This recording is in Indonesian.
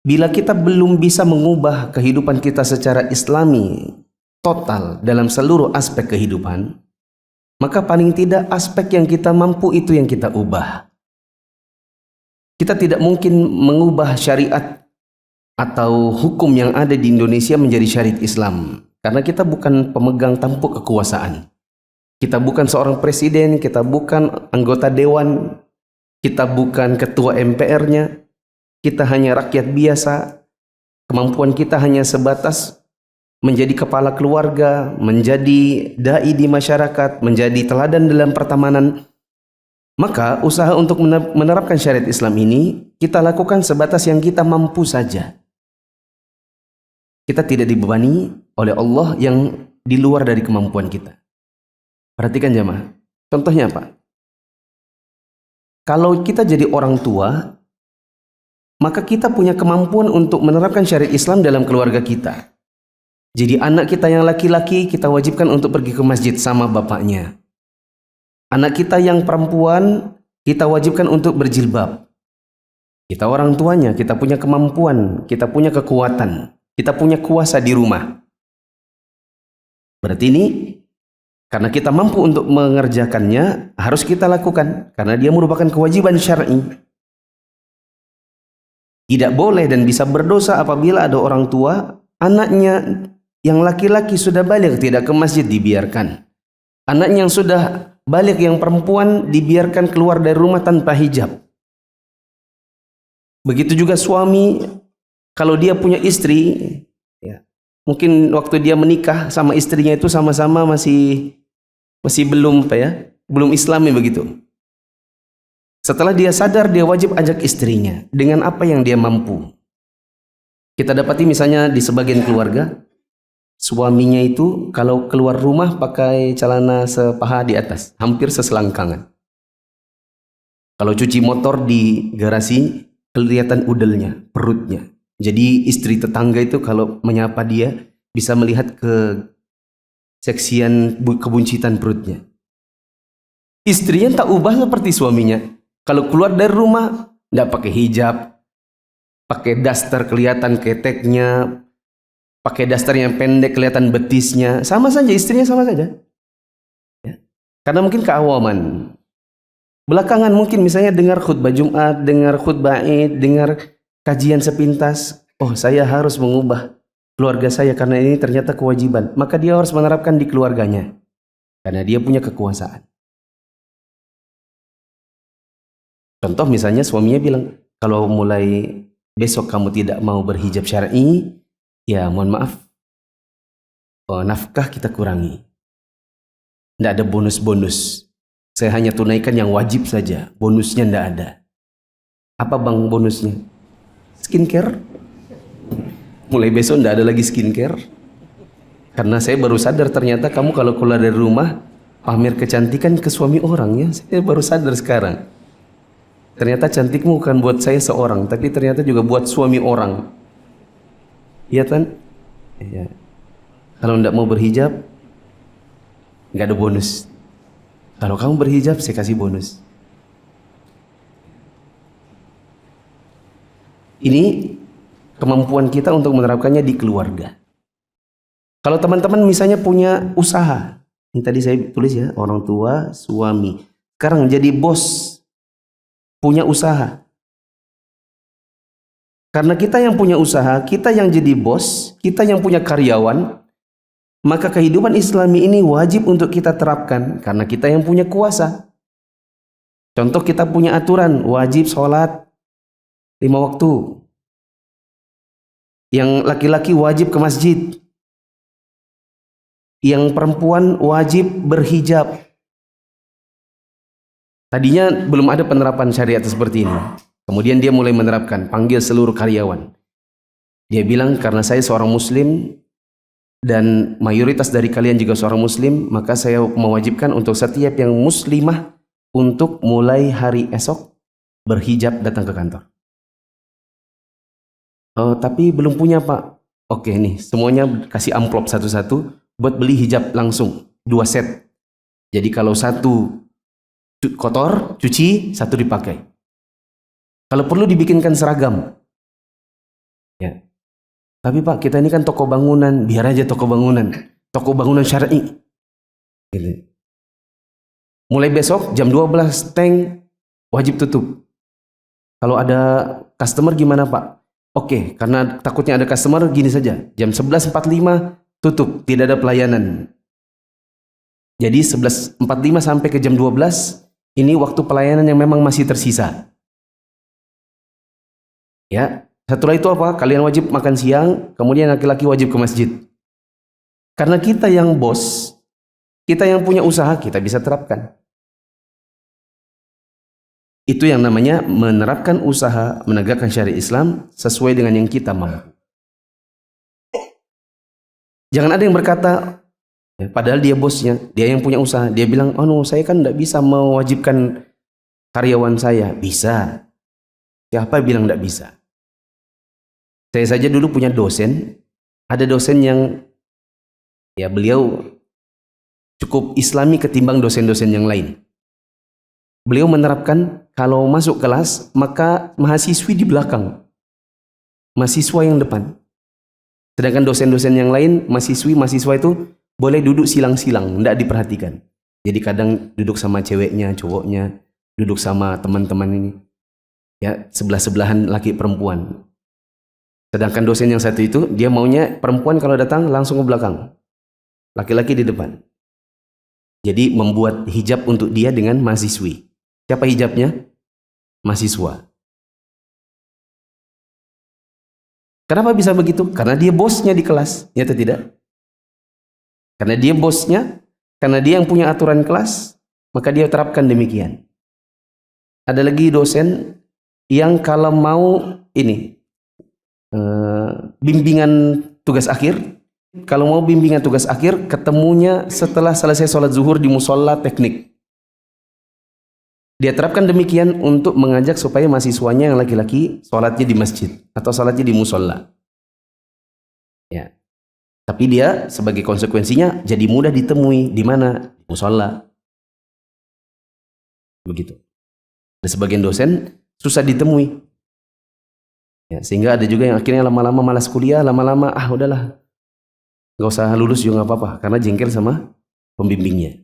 Bila kita belum bisa mengubah kehidupan kita secara islami total dalam seluruh aspek kehidupan, maka paling tidak aspek yang kita mampu itu yang kita ubah. Kita tidak mungkin mengubah syariat atau hukum yang ada di Indonesia menjadi syariat Islam, karena kita bukan pemegang tampuk kekuasaan. Kita bukan seorang presiden, kita bukan anggota dewan, kita bukan ketua MPR-nya, kita hanya rakyat biasa. Kemampuan kita hanya sebatas menjadi kepala keluarga, menjadi dai di masyarakat, menjadi teladan dalam pertemanan. Maka usaha untuk menerapkan syariat Islam ini kita lakukan sebatas yang kita mampu saja. Kita tidak dibebani oleh Allah yang di luar dari kemampuan kita. Perhatikan jemaah. Contohnya apa? Kalau kita jadi orang tua, maka kita punya kemampuan untuk menerapkan syariat Islam dalam keluarga kita. Jadi anak kita yang laki-laki kita wajibkan untuk pergi ke masjid sama bapaknya. Anak kita yang perempuan kita wajibkan untuk berjilbab. Kita orang tuanya, kita punya kemampuan, kita punya kekuatan, kita punya kuasa di rumah. Berarti ini karena kita mampu untuk mengerjakannya, harus kita lakukan karena dia merupakan kewajiban syar'i. Tidak boleh dan bisa berdosa apabila ada orang tua anaknya yang laki-laki sudah balik tidak ke masjid, dibiarkan. Anaknya yang sudah balik yang perempuan dibiarkan keluar dari rumah tanpa hijab. Begitu juga suami, kalau dia punya istri, ya, mungkin waktu dia menikah sama istrinya itu sama-sama masih belum belum Islami begitu. Setelah dia sadar, dia wajib ajak istrinya dengan apa yang dia mampu. Kita dapati misalnya di sebagian keluarga, suaminya itu kalau keluar rumah pakai celana sepaha di atas, hampir seselangkangan. Kalau cuci motor di garasi, kelihatan udelnya, perutnya. Jadi istri tetangga itu kalau menyapa dia, bisa melihat ke seksian kebuncitan perutnya. Istrinya tak ubah seperti suaminya. Kalau keluar dari rumah, tidak pakai hijab, pakai daster kelihatan keteknya, pakai daster yang pendek kelihatan betisnya, sama saja, istrinya sama saja. Ya. Karena mungkin keawaman. Belakangan mungkin misalnya dengar khutbah Jumat, dengar khutbah Id, dengar kajian sepintas, oh saya harus mengubah keluarga saya karena ini ternyata kewajiban. Maka dia harus menerapkan di keluarganya. Karena dia punya kekuasaan. Contoh misalnya suaminya bilang, kalau mulai besok kamu tidak mau berhijab syar'i, ya mohon maaf, nafkah kita kurangi. Tidak ada bonus-bonus. Saya hanya tunaikan yang wajib saja. Bonusnya tidak ada. Apa bang bonusnya? Skincare. Mulai besok tidak ada lagi skincare. Karena saya baru sadar ternyata kamu kalau keluar dari rumah pamer kecantikan ke suami orang, ya. Saya baru sadar sekarang. Ternyata cantikmu bukan buat saya seorang, tapi ternyata juga buat suami orang. Iya kan? Ya. Kalau tidak mau berhijab, nggak ada bonus. Kalau kamu berhijab, saya kasih bonus. Ini kemampuan kita untuk menerapkannya di keluarga. Kalau teman-teman misalnya punya usaha, ini tadi saya tulis ya, orang tua, suami. Sekarang jadi bos, punya usaha. Karena kita yang punya usaha, kita yang jadi bos, kita yang punya karyawan, maka kehidupan Islami ini wajib untuk kita terapkan karena kita yang punya kuasa. Contoh kita punya aturan, wajib sholat 5 waktu. Yang laki-laki wajib ke masjid. Yang perempuan wajib berhijab. Tadinya belum ada penerapan syariat seperti ini. Kemudian dia mulai menerapkan, panggil seluruh karyawan. Dia bilang, karena saya seorang muslim dan mayoritas dari kalian juga seorang muslim, maka saya mewajibkan untuk setiap yang muslimah untuk mulai hari esok berhijab datang ke kantor. Oh, tapi belum punya pak. Oke nih, semuanya kasih amplop satu-satu buat beli hijab langsung 2 set. Jadi kalau satu kotor, cuci, satu dipakai. Kalau perlu dibikinkan seragam. Ya. Tapi Pak, kita ini kan toko bangunan, biar aja toko bangunan syar'i. Gitu. Mulai besok jam 12 tank wajib tutup. Kalau ada customer gimana Pak? Oke, karena takutnya ada customer gini saja. Jam 11.45 tutup, tidak ada pelayanan. Jadi 11.45 sampai ke jam 12 ini waktu pelayanan yang memang masih tersisa. Ya, setelah itu apa? Kalian wajib makan siang, kemudian laki-laki wajib ke masjid. Karena kita yang bos, kita yang punya usaha, kita bisa terapkan. Itu yang namanya menerapkan usaha, menegakkan syariat Islam sesuai dengan yang kita mampu. Jangan ada yang berkata, ya, padahal dia bosnya, dia yang punya usaha, dia bilang, oh no, saya kan tidak bisa mewajibkan karyawan saya. Bisa. Siapa bilang tidak bisa? Saya saja dulu punya dosen, ada dosen yang ya beliau cukup islami ketimbang dosen-dosen yang lain. Beliau menerapkan kalau masuk kelas, maka mahasiswi di belakang, mahasiswa yang depan. Sedangkan dosen-dosen yang lain, mahasiswa itu boleh duduk silang-silang, tidak diperhatikan. Jadi kadang duduk sama ceweknya, cowoknya, duduk sama teman-teman ini. Ya, sebelah-sebelahan laki perempuan. Sedangkan dosen yang satu itu, dia maunya perempuan kalau datang langsung ke belakang. Laki-laki di depan. Jadi membuat hijab untuk dia dengan mahasiswi. Siapa hijabnya? Mahasiswa. Kenapa bisa begitu? Karena dia bosnya di kelas, ya atau tidak? Karena dia bosnya, karena dia yang punya aturan kelas, maka dia terapkan demikian. Ada lagi dosen yang kalau mau ini bimbingan tugas akhir, kalau mau bimbingan tugas akhir ketemunya setelah selesai sholat zuhur di musola teknik. Dia terapkan demikian untuk mengajak supaya mahasiswanya yang laki-laki sholatnya di masjid atau sholatnya di musola. Ya. Tapi dia sebagai konsekuensinya jadi mudah ditemui di mana? Di musola. Begitu. Ada sebagian dosen susah ditemui. Ya, sehingga ada juga yang akhirnya lama-lama malas kuliah, lama-lama udahlah, nggak usah lulus juga nggak apa-apa karena jengkel sama pembimbingnya.